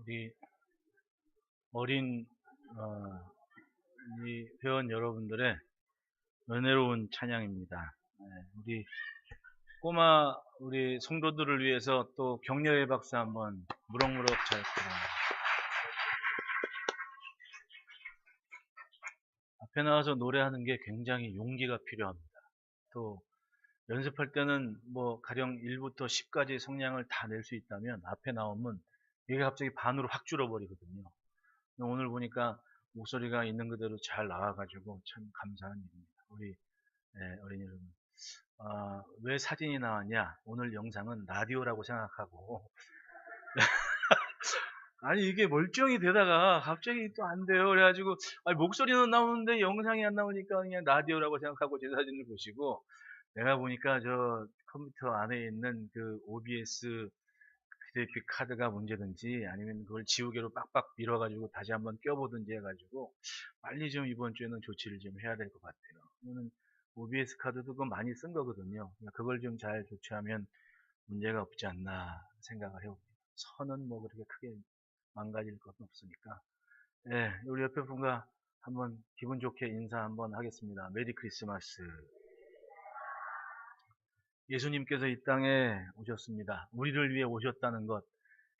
우리 어린 이 회원 여러분들의 은혜로운 찬양입니다. 우리 꼬마 우리 성도들을 위해서 또 격려의 박수 한번 무럭무럭 잘 부탁드립니다. 앞에 나와서 노래하는 게 굉장히 용기가 필요합니다. 또 연습할 때는 뭐 가령 1부터 10까지 성량을 다 낼 수 있다면 앞에 나오면 이게 갑자기 반으로 확 줄어버리거든요. 오늘 보니까 목소리가 있는 그대로 잘 나와가지고 참 감사한 일입니다. 우리 어린이 여러분, 왜 사진이 나왔냐? 오늘 영상은 라디오라고 생각하고 아니 이게 멀쩡히 되다가 갑자기 또 안 돼요. 그래가지고 목소리는 나오는데 영상이 안 나오니까 그냥 라디오라고 생각하고 제 사진을 보시고, 내가 보니까 저 컴퓨터 안에 있는 그 OBS 그래픽 카드가 문제든지 아니면 그걸 지우개로 빡빡 밀어가지고 다시 한번 껴보든지 해가지고 빨리 좀 이번 주에는 조치를 좀 해야 될 것 같아요. 이거는 OBS 카드도 그거 많이 쓴 거거든요. 그걸 좀 잘 조치하면 문제가 없지 않나 생각을 해봅니다. 선은 뭐 그렇게 크게 망가질 것은 없으니까. 네, 우리 옆에 분과 한번 기분 좋게 인사 한번 하겠습니다. 메리 크리스마스. 예수님께서 이 땅에 오셨습니다. 우리를 위해 오셨다는 것,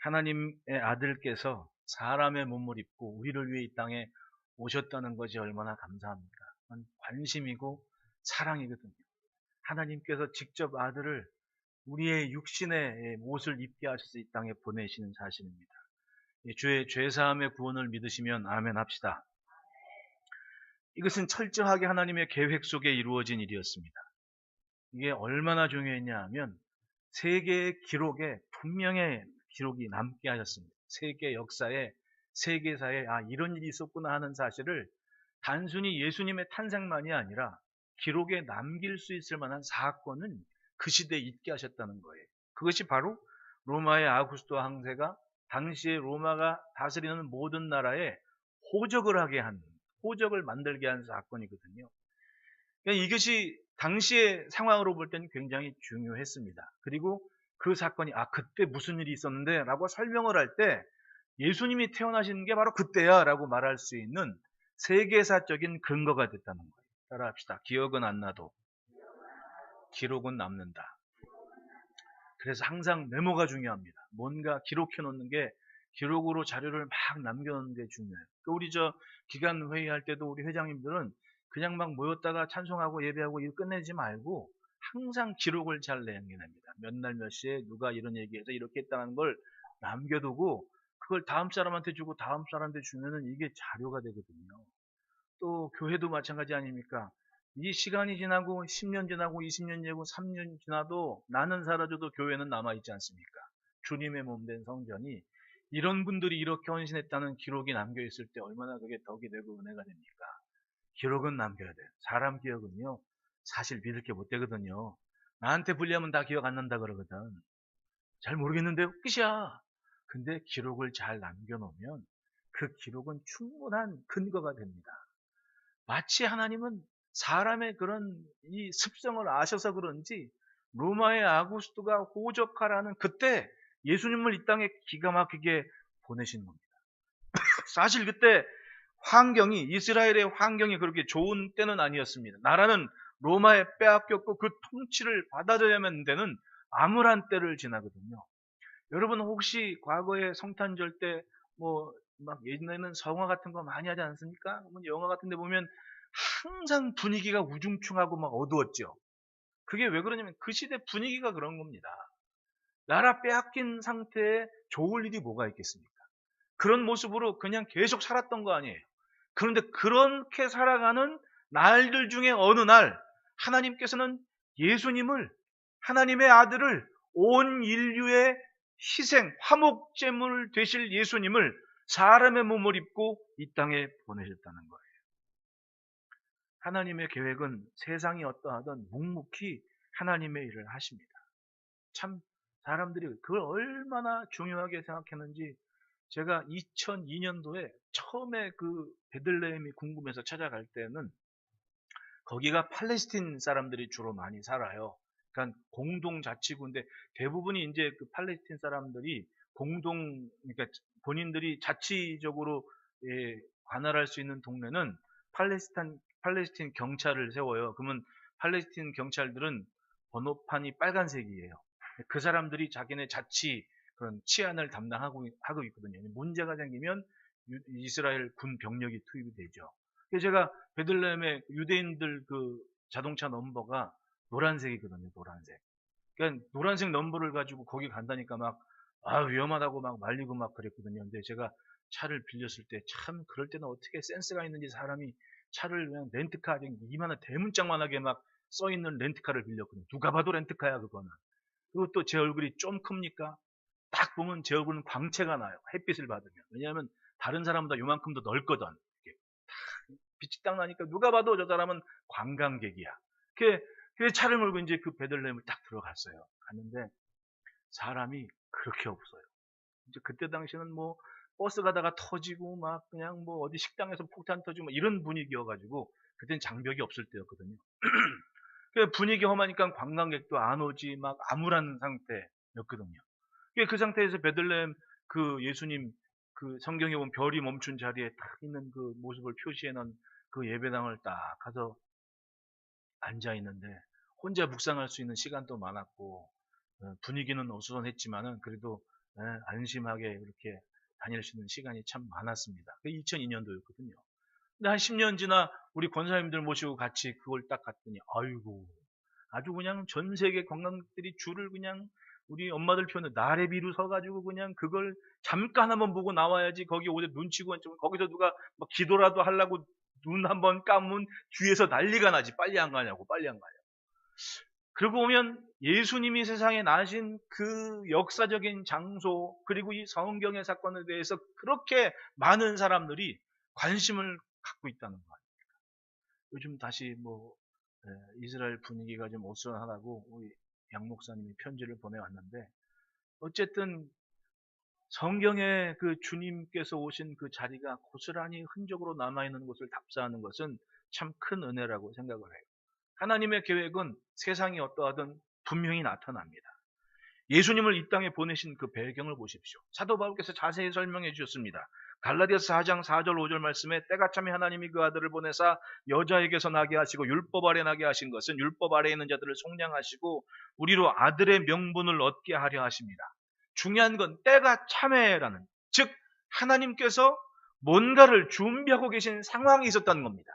하나님의 아들께서 사람의 몸을 입고 우리를 위해 이 땅에 오셨다는 것이 얼마나 감사합니까? 관심이고 사랑이거든요. 하나님께서 직접 아들을 우리의 육신의 옷을 입게 하셔서 이 땅에 보내시는 사실입니다. 주의 죄사함의 구원을 믿으시면 아멘 합시다. 이것은 철저하게 하나님의 계획 속에 이루어진 일이었습니다. 이게 얼마나 중요했냐 하면 세계의 기록에 분명히 기록이 남게 하셨습니다. 세계 역사에, 세계사에 이런 일이 있었구나 하는 사실을 단순히 예수님의 탄생만이 아니라 기록에 남길 수 있을 만한 사건은 그 시대에 있게 하셨다는 거예요. 그것이 바로 로마의 아구스토 황제가 당시에 로마가 다스리는 모든 나라에 호적을 만들게 한 사건이거든요. 그러니까 이것이 당시의 상황으로 볼 때는 굉장히 중요했습니다. 그리고 그 사건이 그때 무슨 일이 있었는데 라고 설명을 할 때 예수님이 태어나신 게 바로 그때야 라고 말할 수 있는 세계사적인 근거가 됐다는 거예요. 따라합시다. 기억은 안 나도 기록은 남는다. 그래서 항상 메모가 중요합니다. 뭔가 기록해 놓는 게, 기록으로 자료를 막 남겨놓는 게 중요해요. 우리 기간 회의할 때도 우리 회장님들은 그냥 막 모였다가 찬송하고 예배하고 이거 끝내지 말고 항상 기록을 잘 남겨냅니다. 몇 날 몇 시에 누가 이런 얘기해서 이렇게 했다는 걸 남겨두고 그걸 다음 사람한테 주고 다음 사람한테 주면은 이게 자료가 되거든요. 또 교회도 마찬가지 아닙니까? 이 시간이 지나고 10년 지나고 20년 지나고 3년 지나도 나는 사라져도 교회는 남아있지 않습니까? 주님의 몸된 성전이 이런 분들이 이렇게 헌신했다는 기록이 남겨있을 때 얼마나 그게 덕이 되고 은혜가 됩니까? 기록은 남겨야 돼요. 사람 기억은요, 사실 믿을 게 못 되거든요. 나한테 불리하면 다 기억 안 난다 그러거든. 잘 모르겠는데 끝이야. 근데 기록을 잘 남겨놓으면 그 기록은 충분한 근거가 됩니다. 마치 하나님은 사람의 그런 이 습성을 아셔서 그런지 로마의 아구스토가 호적하라는 그때 예수님을 이 땅에 기가 막히게 보내신 겁니다. 사실 그때 이스라엘의 환경이 그렇게 좋은 때는 아니었습니다. 나라는 로마에 빼앗겼고 그 통치를 받아들여야만 되는 암울한 때를 지나거든요. 여러분 혹시 과거에 성탄절 때 막 예전에는 성화 같은 거 많이 하지 않습니까? 영화 같은 데 보면 항상 분위기가 우중충하고 막 어두웠죠. 그게 왜 그러냐면 그 시대 분위기가 그런 겁니다. 나라 빼앗긴 상태에 좋을 일이 뭐가 있겠습니까? 그런 모습으로 그냥 계속 살았던 거 아니에요. 그런데 그렇게 살아가는 날들 중에 어느 날 하나님께서는 예수님을, 하나님의 아들을, 온 인류의 희생, 화목제물 되실 예수님을 사람의 몸을 입고 이 땅에 보내셨다는 거예요. 하나님의 계획은 세상이 어떠하든 묵묵히 하나님의 일을 하십니다. 참 사람들이 그걸 얼마나 중요하게 생각했는지 제가 2002년도에 처음에 그 베들레헴이 궁금해서 찾아갈 때는 거기가 팔레스틴 사람들이 주로 많이 살아요. 그러니까 공동자치구인데 대부분이 이제 그 팔레스틴 사람들이 그러니까 본인들이 자치적으로 관할할 수 있는 동네는 팔레스틴 경찰을 세워요. 그러면 팔레스틴 경찰들은 번호판이 빨간색이에요. 그 사람들이 자기네 자치 그런 치안을 담당하고 있거든요. 문제가 생기면 이스라엘 군 병력이 투입이 되죠. 그래서 제가 베들레헴의 유대인들 그 자동차 넘버가 노란색이거든요. 노란색. 그러니까 노란색 넘버를 가지고 거기 간다니까 막 위험하다고 막 말리고 막 그랬거든요. 근데 제가 차를 빌렸을 때 참 그럴 때는 어떻게 센스가 있는지 사람이 차를 그냥 렌트카 이만한 대문짝만하게 막 써있는 렌트카를 빌렸거든요. 누가 봐도 렌트카야 그거는. 그리고 또 제 얼굴이 좀 큽니까? 딱 보면 제 얼굴은 광채가 나요. 햇빛을 받으면. 왜냐하면 다른 사람보다 요만큼 더 넓거든. 이렇게 빛이 딱 나니까 누가 봐도 저 사람은 관광객이야. 그래서 차를 몰고 이제 그 베들레헴을 딱 들어갔어요. 갔는데 사람이 그렇게 없어요. 이제 그때 당시는 뭐 버스 가다가 터지고 막 그냥 뭐 어디 식당에서 폭탄 터지고 이런 분위기여가지고 그땐 장벽이 없을 때였거든요. 그 분위기 험하니까 관광객도 안 오지 막 암울한 상태였거든요. 그 상태에서 베들레헴 그 예수님 그 성경에 보면 별이 멈춘 자리에 딱 있는 그 모습을 표시해 놓은 그 예배당을 딱 가서 앉아 있는데 혼자 묵상할 수 있는 시간도 많았고 분위기는 어수선했지만은 그래도 안심하게 이렇게 다닐 수 있는 시간이 참 많았습니다. 2002년도였거든요. 근데 한 10년 지나 우리 권사님들 모시고 같이 그걸 딱 갔더니 아이고 아주 그냥 전 세계 관광객들이 줄을 그냥 우리 엄마들 표현은 나래비로 서가지고 그냥 그걸 잠깐 한번 보고 나와야지 거기 오래 눈치고 거기서 누가 막 기도라도 하려고 눈 한번 감으면 뒤에서 난리가 나지. 빨리 안 가냐고 빨리 안 가냐고. 그러고 보면 예수님이 세상에 나신 그 역사적인 장소 그리고 이 성경의 사건에 대해서 그렇게 많은 사람들이 관심을 갖고 있다는 거 아닙니까? 요즘 다시 뭐 이스라엘 분위기가 좀 어수선하다고 우리 양 목사님이 편지를 보내왔는데 어쨌든 성경에 그 주님께서 오신 그 자리가 고스란히 흔적으로 남아있는 것을 답사하는 것은 참 큰 은혜라고 생각을 해요. 하나님의 계획은 세상이 어떠하든 분명히 나타납니다. 예수님을 이 땅에 보내신 그 배경을 보십시오. 사도 바울께서 자세히 설명해 주셨습니다. 갈라디아서 4장 4절 5절 말씀에 때가 참에 하나님이 그 아들을 보내사 여자에게서 나게 하시고 율법 아래 나게 하신 것은 율법 아래에 있는 자들을 속량하시고 우리로 아들의 명분을 얻게 하려 하십니다. 중요한 건 때가 참에라는, 즉 하나님께서 뭔가를 준비하고 계신 상황이 있었다는 겁니다.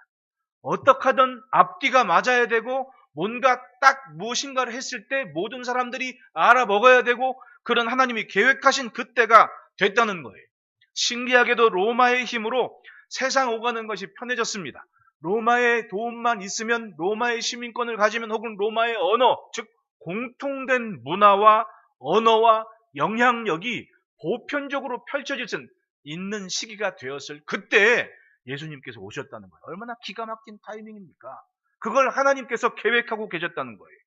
어떻게 하든 앞뒤가 맞아야 되고 뭔가 딱 무엇인가를 했을 때 모든 사람들이 알아먹어야 되고 그런 하나님이 계획하신 그때가 됐다는 거예요. 신기하게도 로마의 힘으로 세상 오가는 것이 편해졌습니다. 로마의 도움만 있으면 로마의 시민권을 가지면 혹은 로마의 언어, 즉 공통된 문화와 언어와 영향력이 보편적으로 펼쳐질 수 있는 시기가 되었을 그때에 예수님께서 오셨다는 거예요. 얼마나 기가 막힌 타이밍입니까? 그걸 하나님께서 계획하고 계셨다는 거예요.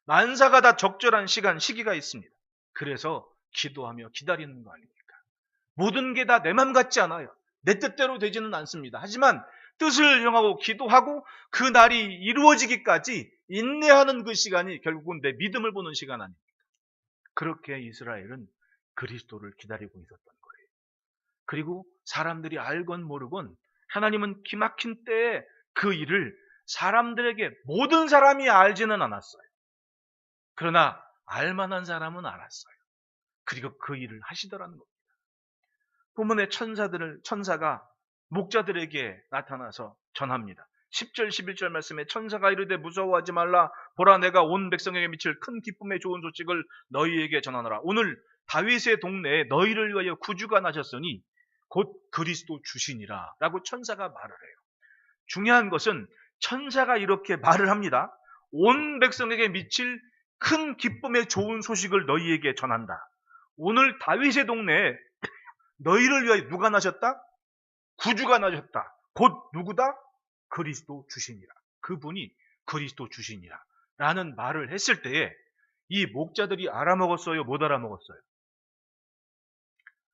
만사가 다 적절한 시기가 있습니다. 그래서 기도하며 기다리는 거 아닙니까? 모든 게 다 내 맘 같지 않아요. 내 뜻대로 되지는 않습니다. 하지만 뜻을 정하고 기도하고 그 날이 이루어지기까지 인내하는 그 시간이 결국은 내 믿음을 보는 시간 아닙니까? 그렇게 이스라엘은 그리스도를 기다리고 있었던 거예요. 그리고 사람들이 알건 모르건 하나님은 기막힌 때에 그 일을 사람들에게 모든 사람이 알지는 않았어요. 그러나 알만한 사람은 알았어요. 그리고 그 일을 하시더라는 겁니다. 본문의 천사가 목자들에게 나타나서 전합니다. 10절 11절 말씀에 천사가 이르되 무서워하지 말라. 보라 내가 온 백성에게 미칠 큰 기쁨의 좋은 소식을 너희에게 전하노라. 오늘 다윗의 동네에 너희를 위하여 구주가 나셨으니 곧 그리스도 주시니라 라고 천사가 말을 해요. 중요한 것은 천사가 이렇게 말을 합니다. 온 백성에게 미칠 큰 기쁨의 좋은 소식을 너희에게 전한다. 오늘 다윗의 동네에 너희를 위하여 누가 나셨다? 구주가 나셨다. 곧 누구다? 그리스도 주시니라. 그분이 그리스도 주시니라 라는 말을 했을 때에 이 목자들이 알아먹었어요? 못 알아먹었어요?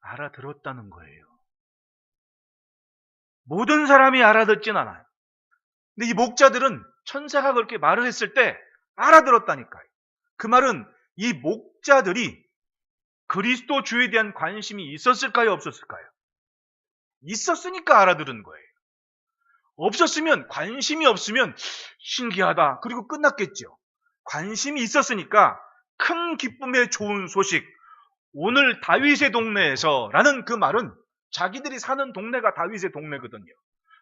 알아들었다는 거예요. 모든 사람이 알아듣진 않아요. 근데 이 목자들은 천사가 그렇게 말을 했을 때 알아들었다니까요. 그 말은 이 목자들이 그리스도 주에 대한 관심이 있었을까요? 없었을까요? 있었으니까 알아들은 거예요. 없었으면, 관심이 없으면 신기하다. 그리고 끝났겠죠. 관심이 있었으니까 큰 기쁨의 좋은 소식, 오늘 다윗의 동네에서 라는 그 말은 자기들이 사는 동네가 다윗의 동네거든요.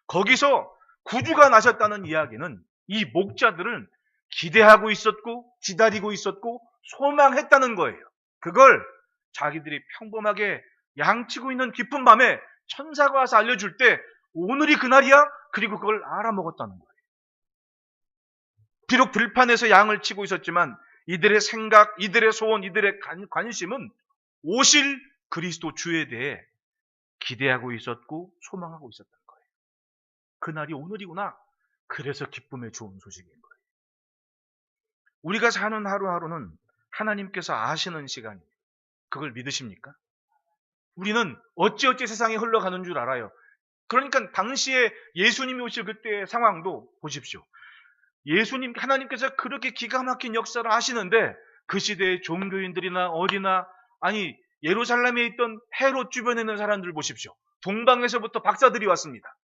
거기서 구주가 나셨다는 이야기는 이 목자들은 기대하고 있었고 기다리고 있었고 소망했다는 거예요. 그걸 자기들이 평범하게 양치고 있는 깊은 밤에 천사가 와서 알려줄 때 오늘이 그날이야? 그리고 그걸 알아먹었다는 거예요. 비록 들판에서 양을 치고 있었지만 이들의 생각, 이들의 소원, 이들의 관심은 오실 그리스도 주에 대해 기대하고 있었고 소망하고 있었던 거예요. 그날이 오늘이구나. 그래서 기쁨의 좋은 소식인 거예요. 우리가 사는 하루하루는 하나님께서 아시는 시간이에요. 그걸 믿으십니까? 우리는 어찌어찌 세상에 흘러가는 줄 알아요. 그러니까 당시에 예수님이 오실 그때의 상황도 보십시오. 하나님께서 그렇게 기가 막힌 역사를 하시는데 그 시대의 종교인들이나 어디나 아니 예루살렘에 있던 헤롯 주변에 있는 사람들 보십시오. 동방에서부터 박사들이 왔습니다.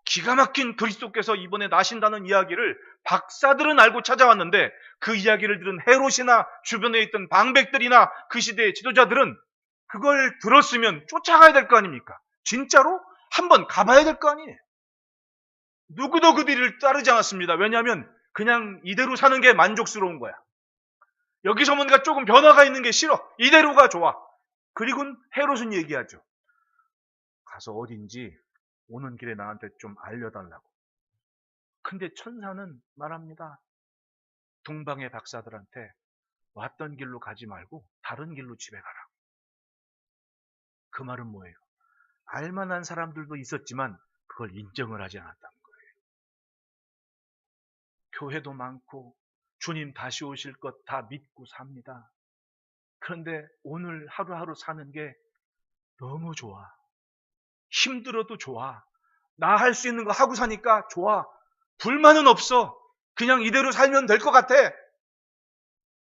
기가 막힌 그리스도께서 이번에 나신다는 이야기를 박사들은 알고 찾아왔는데 그 이야기를 들은 헤롯이나 주변에 있던 방백들이나 그 시대의 지도자들은 그걸 들었으면 쫓아가야 될 거 아닙니까? 진짜로 한번 가봐야 될 거 아니에요. 누구도 그들을 따르지 않았습니다. 왜냐하면 그냥 이대로 사는 게 만족스러운 거야. 여기서 뭔가 조금 변화가 있는 게 싫어. 이대로가 좋아. 그리고 헤롯은 얘기하죠. 가서 어딘지 오는 길에 나한테 좀 알려달라고. 근데 천사는 말합니다. 동방의 박사들한테 왔던 길로 가지 말고 다른 길로 집에 가라. 그 말은 뭐예요? 알만한 사람들도 있었지만 그걸 인정을 하지 않았다는 거예요. 교회도 많고 주님 다시 오실 것 다 믿고 삽니다. 그런데 오늘 하루하루 사는 게 너무 좋아. 힘들어도 좋아. 나 할 수 있는 거 하고 사니까 좋아. 불만은 없어. 그냥 이대로 살면 될 것 같아.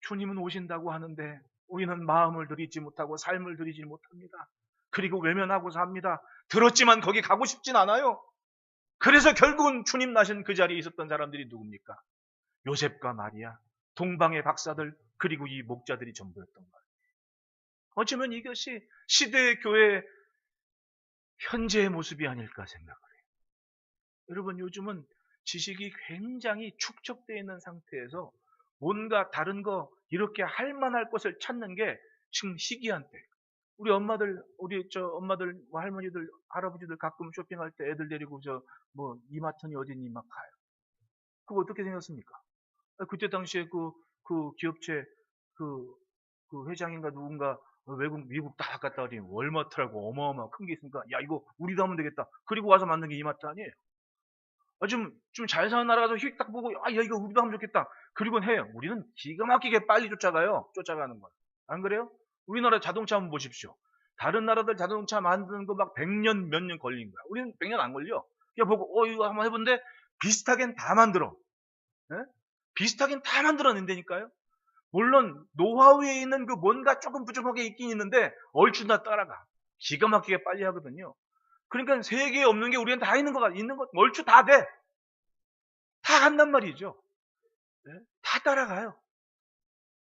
주님은 오신다고 하는데 우리는 마음을 들이지 못하고 삶을 들이지 못합니다. 그리고 외면하고 삽니다. 들었지만 거기 가고 싶진 않아요. 그래서 결국은 주님 나신 그 자리에 있었던 사람들이 누굽니까? 요셉과 마리아, 동방의 박사들, 그리고 이 목자들이 전부였던 거예요. 어쩌면 이것이 시대의 교회의 현재의 모습이 아닐까 생각을 해요. 여러분, 요즘은 지식이 굉장히 축적되어 있는 상태에서 뭔가 다른 거 이렇게 할 만할 것을 찾는 게 지금 희귀한 때. 우리 엄마들, 엄마들, 할머니들, 할아버지들 가끔 쇼핑할 때 애들 데리고 이마트니 어디니 막 가요. 그거 어떻게 생겼습니까? 그때 당시에 그 기업체 그 회장인가 누군가 미국 딱 갔다 오더니 월마트라고 어마어마한 큰 게 있으니까 야 이거 우리도 하면 되겠다. 그리고 와서 만든 게 이마트 아니에요. 좀 잘 사는 나라 가서 휙 딱 보고 야 이거 우리도 하면 좋겠다. 그리고는 해요. 우리는 기가 막히게 빨리 쫓아가는 거. 안 그래요? 우리나라 자동차 한번 보십시오. 다른 나라들 자동차 만드는 거 막 100년 몇 년 걸린 거야. 우리는 100년 안 걸려. 그냥 보고 이거 한번 해본데 비슷하겐 다 만들어. 네? 비슷하긴 다 만들어낸다니까요. 물론 노하우에 있는 그 뭔가 조금 부족하게 있긴 있는데 얼추 다 따라가. 기가 막히게 빨리 하거든요. 그러니까 세계에 없는 게 우리는 다 있는 것 얼추 다 돼. 다 한단 말이죠. 네? 다 따라가요.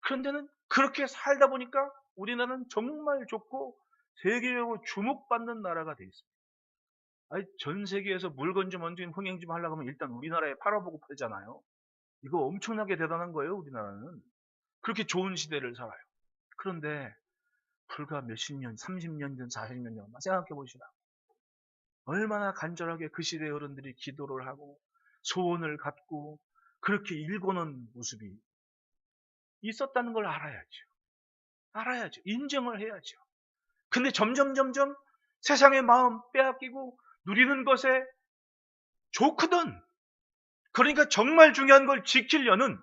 그런데는 그렇게 살다 보니까 우리나라는 정말 좋고 세계적으로 주목받는 나라가 돼 있습니다. 아니, 전 세계에서 물건 좀 얹은 흥행 좀 하려고 하면 일단 우리나라에 팔아보고 팔잖아요. 이거 엄청나게 대단한 거예요, 우리나라는. 그렇게 좋은 시대를 살아요. 그런데 불과 몇십 년, 30년 전, 40년 전만 생각해 보시라. 얼마나 간절하게 그 시대의 어른들이 기도를 하고 소원을 갖고 그렇게 일궈놓은 모습이 있었다는 걸 알아야죠. 인정을 해야죠. 근데 점점 세상의 마음 빼앗기고 누리는 것에 좋거든. 그러니까 정말 중요한 걸 지키려는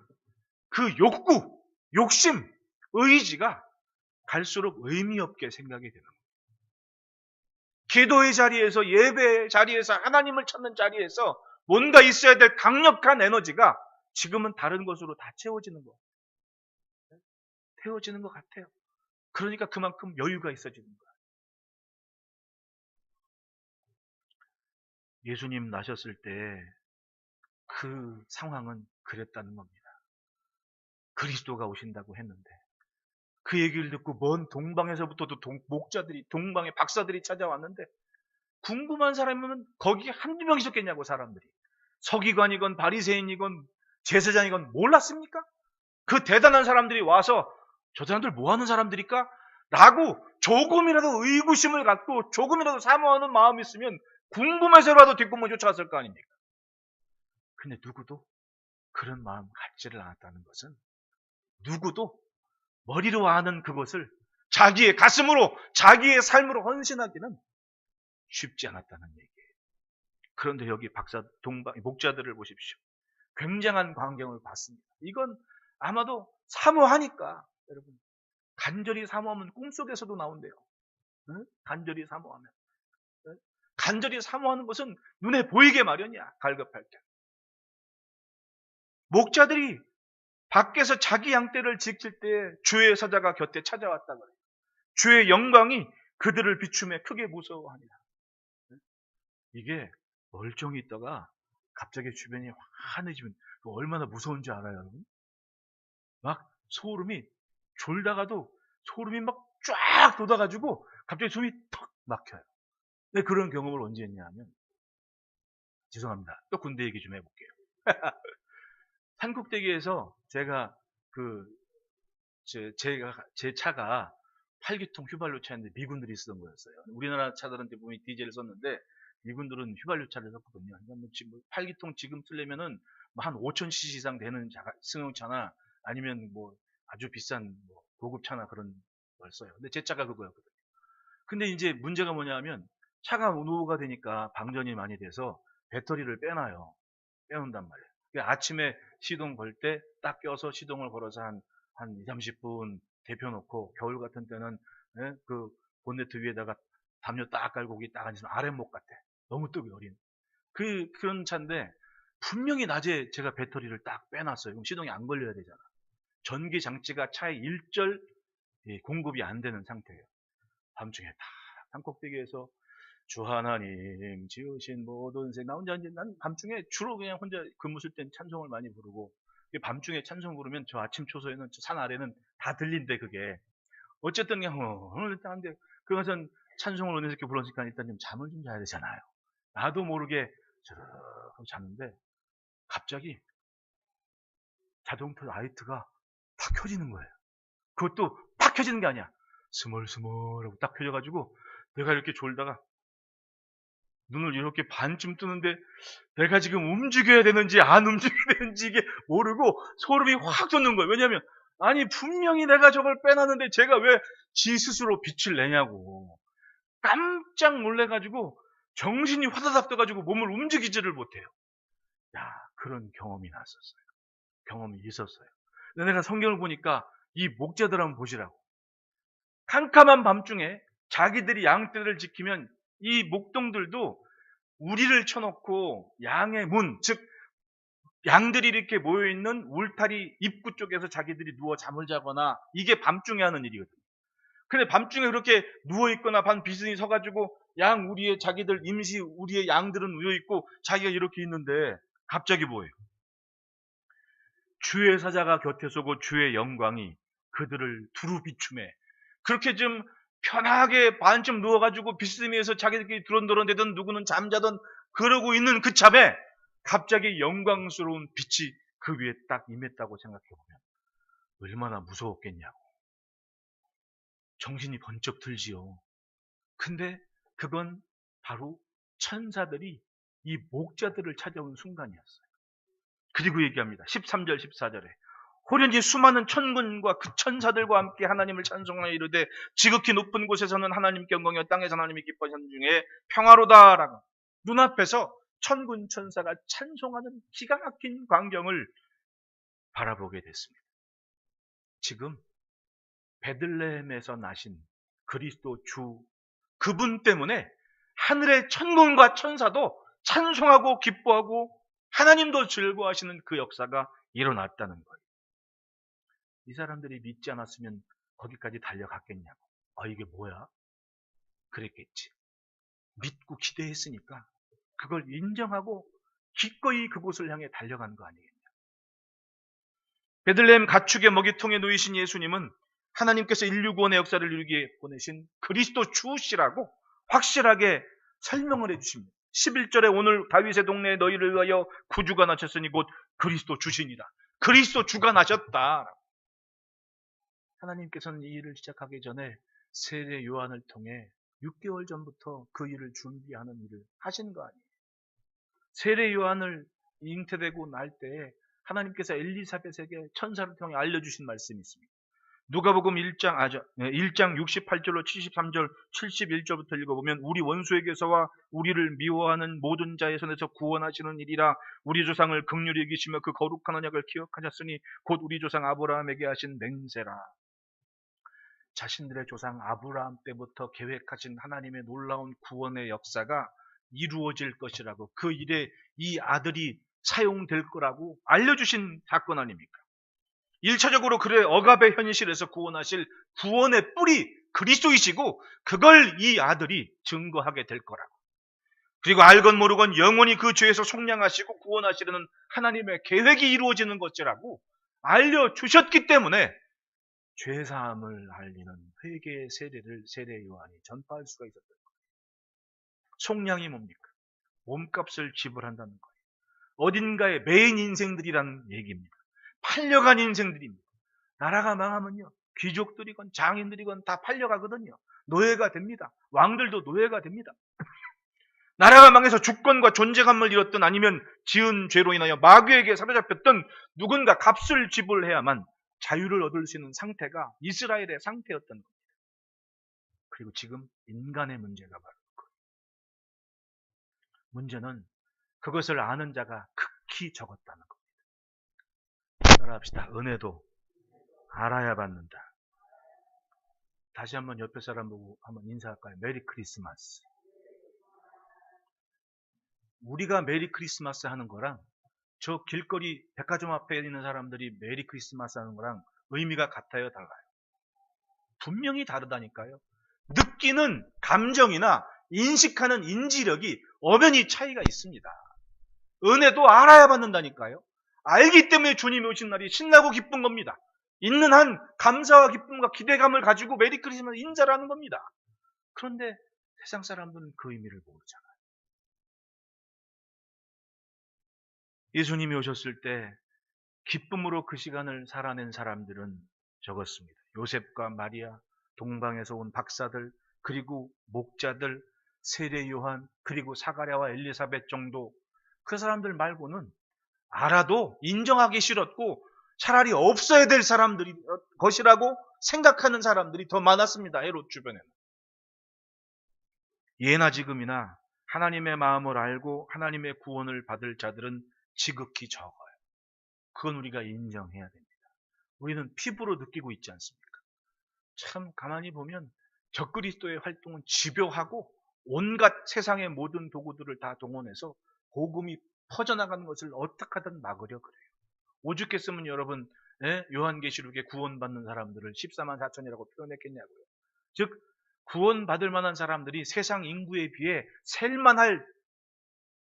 그 욕구, 욕심, 의지가 갈수록 의미 없게 생각이 되는 거예요. 기도의 자리에서, 예배의 자리에서, 하나님을 찾는 자리에서 뭔가 있어야 될 강력한 에너지가 지금은 다른 것으로 다 채워지는 것 같아요. 그러니까 그만큼 여유가 있어지는 거야. 예수님 나셨을 때 그 상황은 그랬다는 겁니다. 그리스도가 오신다고 했는데 그 얘기를 듣고 먼 동방에서부터도 목자들이, 동방의 박사들이 찾아왔는데 궁금한 사람이면 거기 한두 명 있었겠냐고. 사람들이 서기관이건 바리새인이건 제사장이건 몰랐습니까? 그 대단한 사람들이 와서 저 사람들 뭐 하는 사람들일까? 라고 조금이라도 의구심을 갖고 조금이라도 사모하는 마음이 있으면 궁금해서라도 뒷공문 쫓아갔을 거 아닙니까? 근데 누구도 그런 마음 갖지를 않았다는 것은 누구도 머리로 아는 그것을 자기의 가슴으로, 자기의 삶으로 헌신하기는 쉽지 않았다는 얘기예요. 그런데 여기 목자들을 보십시오. 굉장한 광경을 봤습니다. 이건 아마도 사모하니까, 여러분, 간절히 사모하면 꿈속에서도 나온대요. 응? 간절히 사모하면. 응? 간절히 사모하는 것은 눈에 보이게 마련이야. 갈급할 때. 목자들이 밖에서 자기 양떼를 지킬 때 주의 사자가 곁에 찾아왔다 그래요. 주의 영광이 그들을 비추며 크게 무서워합니다. 이게 멀쩡히 있다가 갑자기 주변이 환해지면 얼마나 무서운지 알아요, 여러분? 막 소름이 졸다가도 소름이 막 쫙 돋아가지고 갑자기 숨이 턱 막혀요. 근데 그런 경험을 언제 했냐면, 죄송합니다. 또 군대 얘기 좀 해볼게요. 산꼭대기에서 제가 제 차가 8기통 휘발유 차인데 미군들이 쓰던 거였어요. 우리나라 차들은 대부분 디젤을 썼는데 미군들은 휘발유 차를 썼거든요. 그러니까 지금 8기통 지금 쓰려면은 한 5,000cc 이상 되는 승용차나 아니면 뭐 아주 비싼 뭐 고급 차나 그런 걸 써요. 근데 제 차가 그거였거든요. 근데 이제 문제가 뭐냐면 차가 노후가 되니까 방전이 많이 돼서 배터리를 빼놔요. 빼놓는단 말이에요. 그러니까 아침에 시동 걸 때 딱 껴서 시동을 걸어서 한 2, 30분 데펴놓고, 겨울 같은 때는 그 본네트 위에다가 담요 딱 깔고 거기 딱 앉으면 아랫목 같아. 너무 뜨기 어린. 그런 차인데 분명히 낮에 제가 배터리를 딱 빼놨어요. 그럼 시동이 안 걸려야 되잖아. 전기 장치가 차에 일절 공급이 안 되는 상태예요. 밤중에 다 산꼭대기에서 주 하나님 지으신 모든 생, 나 혼자 이제 난 밤중에 주로 그냥 혼자 근무 쓸 땐 찬송을 많이 부르고, 밤중에 찬송 부르면 저 아침 초소에는 저 산 아래는 다 들린대 그게. 어쨌든 그냥 일단 한데 그것은 찬송을 은혜롭게 이렇게 불렀으니까 일단 좀 잠을 좀 자야 되잖아요. 나도 모르게 저렇게 잤는데 갑자기 자동차 라이트가 탁 켜지는 거예요. 그것도 탁 켜지는 게 아니야. 스멀스멀하고 딱 켜져가지고 내가 이렇게 졸다가 눈을 이렇게 반쯤 뜨는데 내가 지금 움직여야 되는지 안 움직여야 되는지 이게 모르고 소름이 확 돋는 거예요. 왜냐하면 아니 분명히 내가 저걸 빼놨는데 제가 왜 지 스스로 빛을 내냐고. 깜짝 놀래가지고 정신이 화다닥 떠가지고 몸을 움직이지를 못해요. 야, 그런 경험이 났었어요. 경험이 있었어요. 근데 내가 성경을 보니까 이 목자들 한번 보시라고. 캄캄한 밤중에 자기들이 양떼를 지키면 이 목동들도 우리를 쳐놓고 양의 문, 즉 양들이 이렇게 모여있는 울타리 입구 쪽에서 자기들이 누워 잠을 자거나, 이게 밤중에 하는 일이거든요. 근데 밤중에 그렇게 누워있거나 반 비스니 서가지고 양 우리의 자기들 임시 우리의 양들은 누워있고 자기가 이렇게 있는데 갑자기 뭐예요? 주의 사자가 곁에 서고 주의 영광이 그들을 두루 비추매. 그렇게 좀 편하게 반쯤 누워가지고 비스미에서 자기들끼리 드론드론대든 누구는 잠자든 그러고 있는 그 참에 갑자기 영광스러운 빛이 그 위에 딱 임했다고 생각해보면 얼마나 무서웠겠냐고. 정신이 번쩍 들지요. 근데 그건 바로 천사들이 이 목자들을 찾아온 순간이었어요. 그리고 얘기합니다. 13절 14절에 호련히 수많은 천군과 그 천사들과 함께 하나님을 찬송하여 이르되 지극히 높은 곳에서는 하나님께 영광이요 땅에서 하나님이 기뻐하시는 중에 평화로다라고 눈앞에서 천군 천사가 찬송하는 기가 막힌 광경을 바라보게 됐습니다. 지금 베들레헴에서 나신 그리스도 주, 그분 때문에 하늘의 천군과 천사도 찬송하고 기뻐하고 하나님도 즐거워하시는 그 역사가 일어났다는 거예요. 이 사람들이 믿지 않았으면 거기까지 달려갔겠냐고. 이게 뭐야? 그랬겠지. 믿고 기대했으니까 그걸 인정하고 기꺼이 그곳을 향해 달려간 거 아니겠냐. 베들레헴 가축의 먹이통에 놓이신 예수님은 하나님께서 인류 구원의 역사를 이루기에 보내신 그리스도 주시라고 확실하게 설명을 해주십니다. 11절에 오늘 다윗의 동네에 너희를 위하여 구주가 나셨으니 곧 그리스도 주시니라. 그리스도 주가 나셨다. 하나님께서는 이 일을 시작하기 전에 세례 요한을 통해 6개월 전부터 그 일을 준비하는 일을 하신 거 아니에요. 세례 요한을 잉태되고 날 때에 하나님께서 엘리사벳에게 천사를 통해 알려주신 말씀이 있습니다. 누가복음 1장 68절로 73절, 71절부터 읽어보면 우리 원수에게서와 우리를 미워하는 모든 자의 손에서 구원하시는 일이라 우리 조상을 긍휼히 여기시며 그 거룩한 언약을 기억하셨으니 곧 우리 조상 아브라함에게 하신 맹세라. 자신들의 조상 아브라함 때부터 계획하신 하나님의 놀라운 구원의 역사가 이루어질 것이라고, 그 일에 이 아들이 사용될 거라고 알려주신 사건 아닙니까? 1차적으로 그의 억압의 현실에서 구원하실 구원의 뿌리 그리스도이시고 그걸 이 아들이 증거하게 될 거라고. 그리고 알건 모르건 영원히 그 죄에서 속량하시고 구원하시려는 하나님의 계획이 이루어지는 것이라고 알려주셨기 때문에 죄사함을 알리는 회개의 세례를 세례 요한이 전파할 수가 있었던 거예요. 속량이 뭡니까? 몸값을 지불한다는 거예요. 어딘가에 매인 인생들이라는 얘기입니다. 팔려간 인생들입니다. 나라가 망하면요, 귀족들이건 장인들이건 다 팔려가거든요. 노예가 됩니다. 왕들도 노예가 됩니다. 나라가 망해서 주권과 존재감을 잃었던, 아니면 지은 죄로 인하여 마귀에게 사로잡혔던 누군가 값을 지불해야만 자유를 얻을 수 있는 상태가 이스라엘의 상태였던 겁니다. 그리고 지금 인간의 문제가 바로 그거예요. 문제는 그것을 아는 자가 극히 적었다는 겁니다. 따라합시다. 은혜도 알아야 받는다. 다시 한번 옆에 사람 보고 한번 인사할까요? 메리 크리스마스. 우리가 메리 크리스마스 하는 거랑 저 길거리 백화점 앞에 있는 사람들이 메리 크리스마스 하는 거랑 의미가 같아요, 달라요? 분명히 다르다니까요. 느끼는 감정이나 인식하는 인지력이 엄연히 차이가 있습니다. 은혜도 알아야 받는다니까요. 알기 때문에 주님이 오신 날이 신나고 기쁜 겁니다. 있는 한 감사와 기쁨과 기대감을 가지고 메리 크리스마스 인사를 하는 겁니다. 그런데 세상 사람들은 그 의미를 모르잖아요. 예수님이 오셨을 때 기쁨으로 그 시간을 살아낸 사람들은 적었습니다. 요셉과 마리아, 동방에서 온 박사들, 그리고 목자들, 세례 요한, 그리고 사가랴와 엘리사벳 정도, 그 사람들 말고는 알아도 인정하기 싫었고 차라리 없어야 될 사람들이 것이라고 생각하는 사람들이 더 많았습니다. 헤롯 주변에는. 예나 지금이나 하나님의 마음을 알고 하나님의 구원을 받을 자들은 지극히 적어요. 그건 우리가 인정해야 됩니다. 우리는 피부로 느끼고 있지 않습니까? 참 가만히 보면 적그리스도의 활동은 집요하고 온갖 세상의 모든 도구들을 다 동원해서 복음이 퍼져나가는 것을 어떻게 하든 막으려 그래요. 오죽했으면 여러분, 요한계시록에 구원받는 사람들을 14만 4천이라고 표현했겠냐고요. 즉 구원받을 만한 사람들이 세상 인구에 비해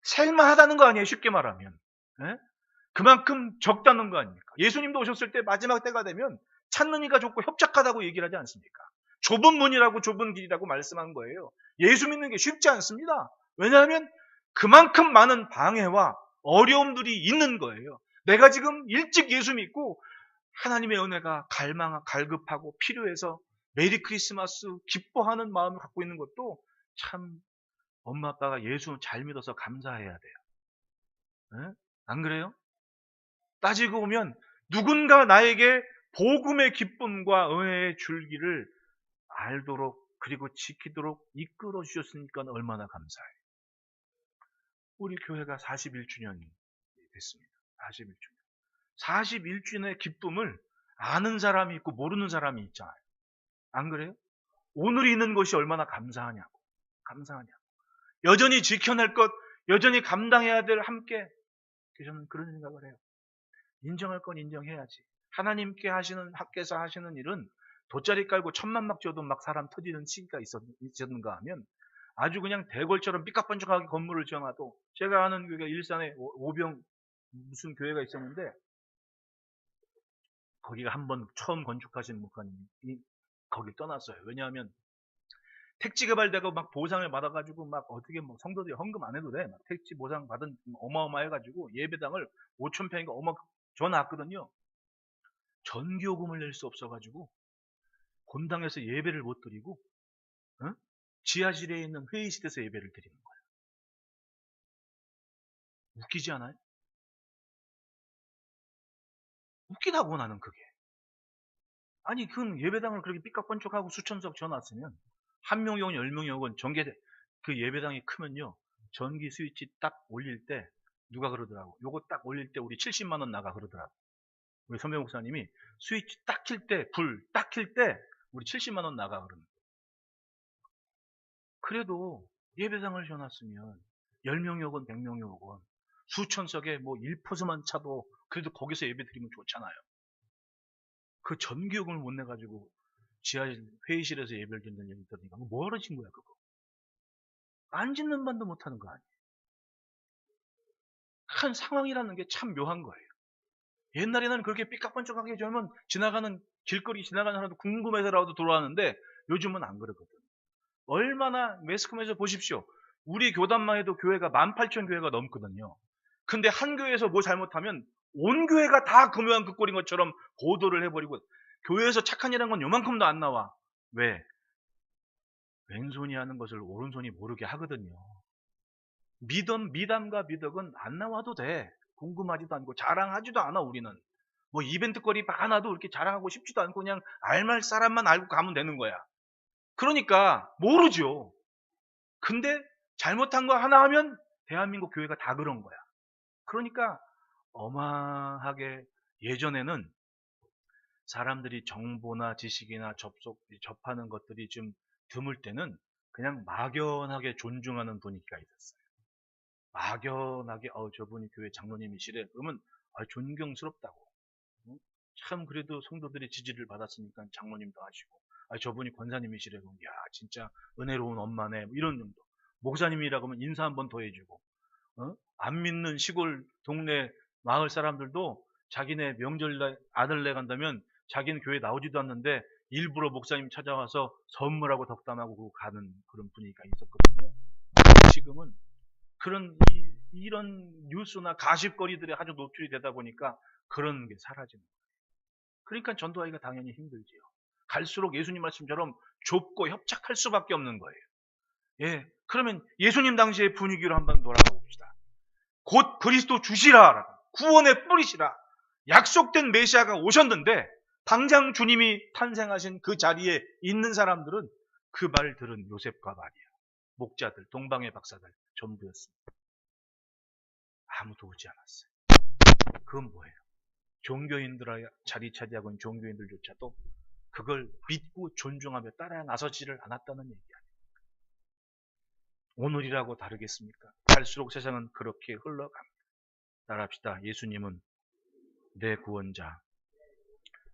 셀만하다는 거 아니에요, 쉽게 말하면. 그만큼 적다는 거 아닙니까? 예수님도 오셨을 때 마지막 때가 되면 찾는 이가 좁고 협착하다고 얘기를 하지 않습니까? 좁은 문이라고 좁은 길이라고 말씀한 거예요. 예수 믿는 게 쉽지 않습니다. 왜냐하면 그만큼 많은 방해와 어려움들이 있는 거예요. 내가 지금 일찍 예수 믿고 하나님의 은혜가 갈급하고 필요해서 메리 크리스마스 기뻐하는 마음을 갖고 있는 것도 참 엄마 아빠가 예수 잘 믿어서 감사해야 돼요. 안 그래요? 따지고 보면 누군가 나에게 복음의 기쁨과 은혜의 줄기를 알도록 그리고 지키도록 이끌어 주셨으니까 얼마나 감사해요. 우리 교회가 41주년이 됐습니다. 41주년. 41주년의 기쁨을 아는 사람이 있고 모르는 사람이 있잖아요. 안 그래요? 오늘 있는 것이 얼마나 감사하냐고. 여전히 지켜낼 것, 여전히 감당해야 될 함께, 저는 그런 생각을 해요. 인정할 건 인정해야지. 하나님께 하시는, 학교에서 하시는 일은 돗자리 깔고 천만 막 지어도 막 사람 터지는 시기가 있었는가 하면 아주 그냥 대궐처럼 삐까뻔쩍하게 건물을 지어놔도, 제가 아는 교회가 일산에 오병 무슨 교회가 있었는데 거기가 한번 처음 건축하신 목사님이 거기 떠났어요. 왜냐하면 택지 개발되고 막 보상을 받아가지고 막 어떻게 뭐 성도들이 헌금 안 해도 돼. 막 택지 보상 받은 어마어마해가지고 예배당을 5,000평인가 줘놨거든요. 전기요금을 낼 수 없어가지고 본당에서 예배를 못 드리고 지하실에 있는 회의실에서 예배를 드리는 거예요. 웃기지 않아요? 웃기다고 나는 그게. 아니 그 예배당을 그렇게 삐까뻔쩍하고 수천석 지어놨으면 한 명이 오건 10명이 오건 그 예배당이 크면요, 전기 스위치 딱 올릴 때 누가 그러더라고. 요거 딱 올릴 때 우리 70만 원 나가 그러더라고. 우리 선배 목사님이 스위치 딱 킬 때, 불 딱 킬 때 우리 70만 원 나가 그러는 거예요. 그래도 예배당을 지어놨으면 10명이 오건 100명이 오건 수천석에 뭐 1%만 차도 그래도 거기서 예배 드리면 좋잖아요. 그 전기요금을 못 내가지고 지하실 회의실에서 예배를 드리는 얘기 들으니까 뭐 하러진 거야 그거. 안 짓는 반도 못하는 거 아니에요. 큰 상황이라는 게 참 묘한 거예요. 옛날에는 그렇게 삐까뻔쩍하게 저면 지나가는 길거리 지나가는 사람도 궁금해서라도 돌아왔는데 요즘은 안 그러거든. 얼마나 매스컴에서 보십시오. 우리 교단만 해도 교회가 18,000교회가 넘거든요. 근데 한 교회에서 뭐 잘못하면 온 교회가 다 그 모양 그 꼴인 것처럼 보도를 해버리고, 교회에서 착한 일한 건 요만큼도 안 나와. 왜? 왼손이 하는 것을 오른손이 모르게 하거든요. 미담과 미덕은 안 나와도 돼. 궁금하지도 않고 자랑하지도 않아. 우리는 뭐 이벤트거리 많아도 이렇게 자랑하고 싶지도 않고 그냥 알말 사람만 알고 가면 되는 거야. 그러니까 모르죠. 근데 잘못한 거 하나 하면 대한민국 교회가 다 그런 거야. 그러니까 어마하게 예전에는 사람들이 정보나 지식이나 접하는 것들이 좀 드물 때는 그냥 막연하게 존중하는 분위기가 있었어요. 막연하게 저분이 교회 장로님이시래. 그러면 존경스럽다고. 참 그래도 성도들의 지지를 받았으니까 장로님도 하시고, 저분이 권사님이시래. 그럼 야 진짜 은혜로운 엄마네. 뭐 이런 정도. 목사님이라고 하면 인사 한번 더 해주고, 안 믿는 시골 동네 마을 사람들도 자기네 명절날 아들내 간다면 자기는 교회 나오지도 않는데 일부러 목사님 찾아와서 선물하고 덕담하고 가는 그런 분위기가 있었거든요. 지금은 그런 이런 뉴스나 가십거리들에 아주 노출이 되다 보니까 그런 게 사라지는 거예요. 그러니까 전도하기가 당연히 힘들지요. 갈수록 예수님 말씀처럼 좁고 협착할 수밖에 없는 거예요. 예, 그러면 예수님 당시의 분위기로 한번 돌아가 봅시다. 곧 그리스도 주시라, 구원의 뿌리시라, 약속된 메시아가 오셨는데 당장 주님이 탄생하신 그 자리에 있는 사람들은 그 말을 들은 요셉과 마리아, 목자들, 동방의 박사들 전부였습니다. 아무도 오지 않았어요. 그건 뭐예요? 종교인들 자리 차지하고 있는 종교인들조차도 그걸 믿고 존중하며 따라 나서지를 않았다는 얘기 아닙니까? 오늘이라고 다르겠습니까? 갈수록 세상은 그렇게 흘러갑니다. 따라합시다. 예수님은 내 구원자.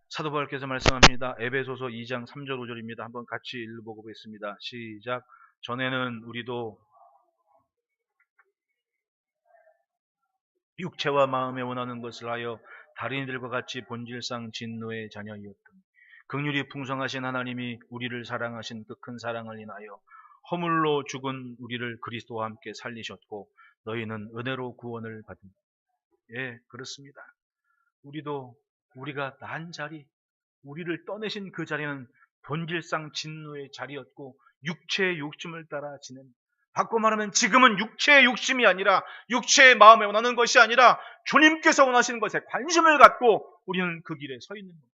사도 바울께서 말씀합니다. 에베소서 2장 3절 5절입니다. 한번 같이 읽어보겠습니다. 시작. 전에는 우리도 육체와 마음에 원하는 것을 하여 다른 이들과 같이 본질상 진노의 자녀이었던, 긍휼이 풍성하신 하나님이 우리를 사랑하신 그 큰 사랑을 인하여 허물로 죽은 우리를 그리스도와 함께 살리셨고 너희는 은혜로 구원을 받은. 예, 그렇습니다. 우리가 난 자리, 우리를 떠내신 그 자리는 본질상 진노의 자리였고 육체의 욕심을 따라 지낸, 바꿔 말하면 지금은 육체의 욕심이 아니라 육체의 마음에 원하는 것이 아니라 주님께서 원하시는 것에 관심을 갖고 우리는 그 길에 서 있는 겁니다.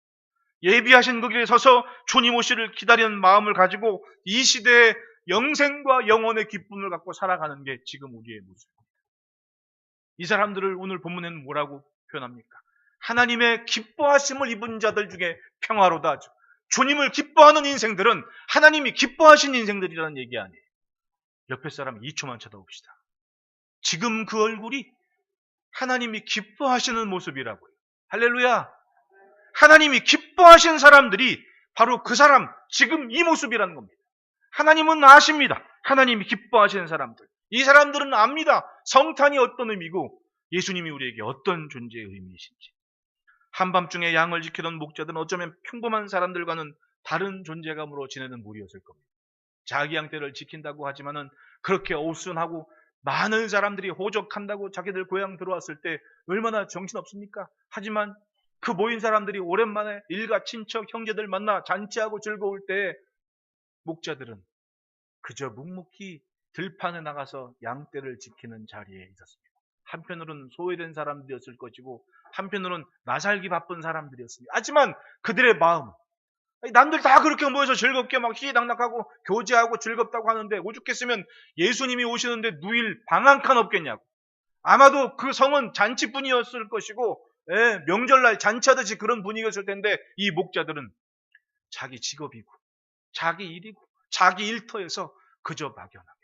예비하신 그 길에 서서 주님 오시를 기다리는 마음을 가지고 이 시대의 영생과 영혼의 기쁨을 갖고 살아가는 게 지금 우리의 모습입니다. 이 사람들을 오늘 본문에는 뭐라고 표현합니까? 하나님의 기뻐하심을 입은 자들 중에 평화로다. 주님을 기뻐하는 인생들은 하나님이 기뻐하신 인생들이라는 얘기 아니에요. 옆에 사람 2초만 쳐다봅시다. 지금 그 얼굴이 하나님이 기뻐하시는 모습이라고요. 할렐루야. 하나님이 기뻐하신 사람들이 바로 그 사람, 지금 이 모습이라는 겁니다. 하나님은 아십니다. 하나님이 기뻐하시는 사람들. 이 사람들은 압니다. 성탄이 어떤 의미고 예수님이 우리에게 어떤 존재의 의미이신지. 한밤중에 양을 지키던 목자들은 어쩌면 평범한 사람들과는 다른 존재감으로 지내는 무리였을 겁니다. 자기 양떼를 지킨다고 하지만은 그렇게 어수선하고 많은 사람들이 호적한다고 자기들 고향 들어왔을 때 얼마나 정신없습니까? 하지만 그 모인 사람들이 오랜만에 일가 친척 형제들 만나 잔치하고 즐거울 때 목자들은 그저 묵묵히 들판에 나가서 양떼를 지키는 자리에 있었습니다. 한편으로는 소외된 사람들이었을 것이고 한편으로는 나살기 바쁜 사람들이었습니다. 하지만 그들의 마음, 남들 다 그렇게 모여서 즐겁게 막 희희낙낙하고 교제하고 즐겁다고 하는데 오죽했으면 예수님이 오시는데 누일 방 한 칸 없겠냐고. 아마도 그 성은 잔치뿐이었을 것이고 명절날 잔치하듯이 그런 분위기였을 텐데 이 목자들은 자기 직업이고 자기 일이고 자기 일터에서 그저 막연하게.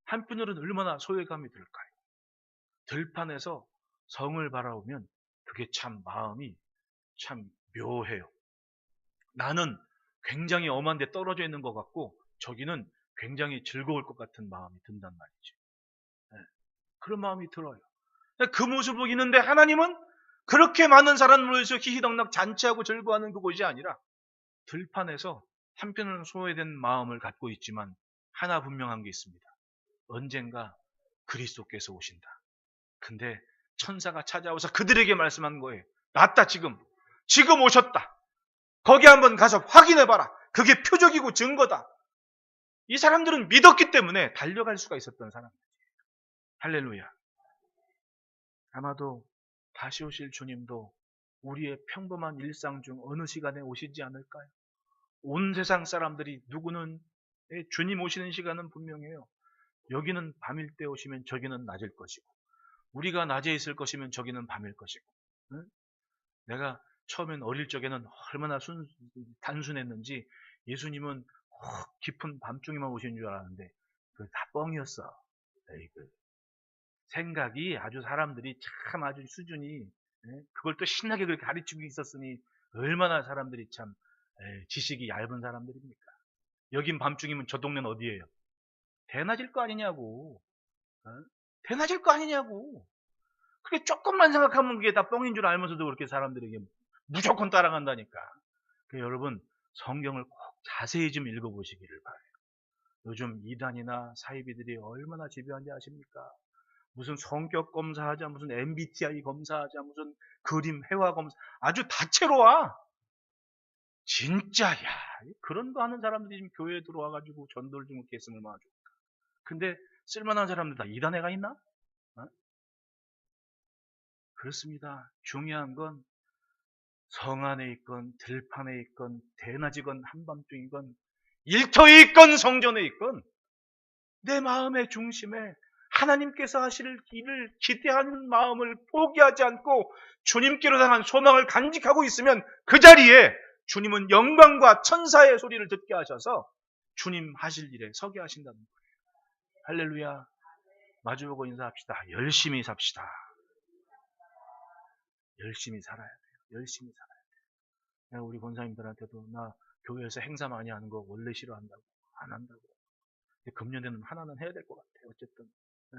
한편으로는 얼마나 소외감이 들까요? 들판에서 성을 바라보면 그게 참 마음이 참 묘해요. 나는 굉장히 엄한 데 떨어져 있는 것 같고 저기는 굉장히 즐거울 것 같은 마음이 든단 말이죠. 네, 그런 마음이 들어요. 그 모습을 보이는데 하나님은 그렇게 많은 사람을 모여서 희희덕낙 잔치하고 즐거워하는 그곳이 아니라 들판에서 한편으로는 소외된 마음을 갖고 있지만 하나 분명한 게 있습니다. 언젠가 그리스도께서 오신다. 근데 천사가 찾아와서 그들에게 말씀한 거예요. 낫다 지금 오셨다. 거기 한번 가서 확인해봐라. 그게 표적이고 증거다. 이 사람들은 믿었기 때문에 달려갈 수가 있었던 사람들이에요. 할렐루야. 아마도 다시 오실 주님도 우리의 평범한 일상 중 어느 시간에 오시지 않을까요? 온 세상 사람들이 누구는 주님 오시는 시간은 분명해요. 여기는 밤일 때 오시면 저기는 낮일 것이고 우리가 낮에 있을 것이면 저기는 밤일 것이고. 응? 내가 처음엔 어릴 적에는 얼마나 단순했는지 예수님은 깊은 밤중에만 오신 줄 알았는데 그거 다 뻥이었어. 에이그. 생각이 아주 사람들이 참 아주 수준이 그걸 또 신나게 그렇게 가르치고 있었으니 얼마나 사람들이 참 지식이 얇은 사람들입니까? 여긴 밤중이면 저 동네는 어디예요? 대낮일 거 아니냐고. 어? 대낮일 거 아니냐고. 그게 조금만 생각하면 그게 다 뻥인 줄 알면서도 그렇게 사람들에게 무조건 따라간다니까. 그러니까 여러분 성경을 꼭 자세히 좀 읽어보시기를 바라요. 요즘 이단이나 사이비들이 얼마나 지배한지 아십니까? 무슨 성격 검사하자, 무슨 MBTI 검사하자, 무슨 그림 회화 검사, 아주 다채로워. 진짜 그런 거 하는 사람들이 지금 교회에 들어와가지고 전도를 좀 이렇게 했으면 얼마나 좋을까. 근데 쓸만한 사람들 다 이단에가 있나? 어? 그렇습니다. 중요한 건 성 안에 있건 들판에 있건 대낮이건 한밤중이건 일터에 있건 성전에 있건 내 마음의 중심에 하나님께서 하실 일을 기대하는 마음을 포기하지 않고 주님께로 향한 소망을 간직하고 있으면 그 자리에 주님은 영광과 천사의 소리를 듣게 하셔서 주님 하실 일에 서게 하신다는 거예요. 할렐루야. 마주보고 인사합시다. 열심히 삽시다. 열심히 살아야 돼요. 열심히 살아야 돼요. 내가 우리 권사님들한테도 나 교회에서 행사 많이 하는 거 원래 싫어한다고. 안 한다고. 금년에는 하나는 해야 될 것 같아요. 어쨌든. 네?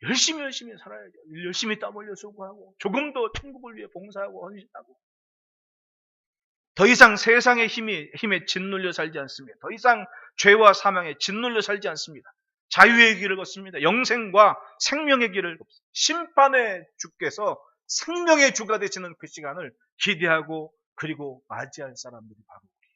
열심히 살아야죠. 열심히 땀 흘려 수고하고 조금 더 천국을 위해 봉사하고 헌신하고 더 이상 세상의 힘에 짓눌려 살지 않습니다. 더 이상 죄와 사망에 짓눌려 살지 않습니다. 자유의 길을 걷습니다. 영생과 생명의 길을 걷습니다. 심판의 주께서 생명의 주가 되시는 그 시간을 기대하고 그리고 맞이할 사람들이 바로 우리예요.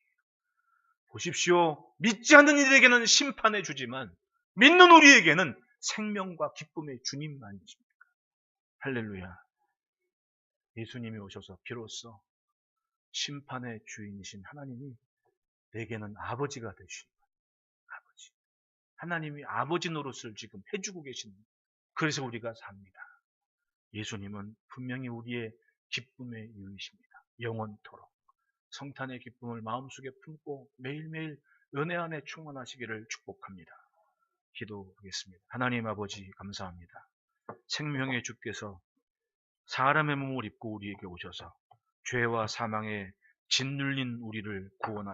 보십시오. 믿지 않는 이들에게는 심판의 주지만 믿는 우리에게는 생명과 기쁨의 주님 아니십니까? 할렐루야. 예수님이 오셔서 비로소 심판의 주인이신 하나님이 내게는 아버지가 되신 아버지. 하나님이 아버지 노릇을 지금 해주고 계신 그래서 우리가 삽니다. 예수님은 분명히 우리의 기쁨의 이유이십니다. 영원토록 성탄의 기쁨을 마음속에 품고 매일매일 은혜 안에 충만하시기를 축복합니다. 기도하겠습니다. 하나님 아버지 감사합니다. 생명의 주께서 사람의 몸을 입고 우리에게 오셔서 죄와 사망의 짓눌린 우리를 구원하시옵소서.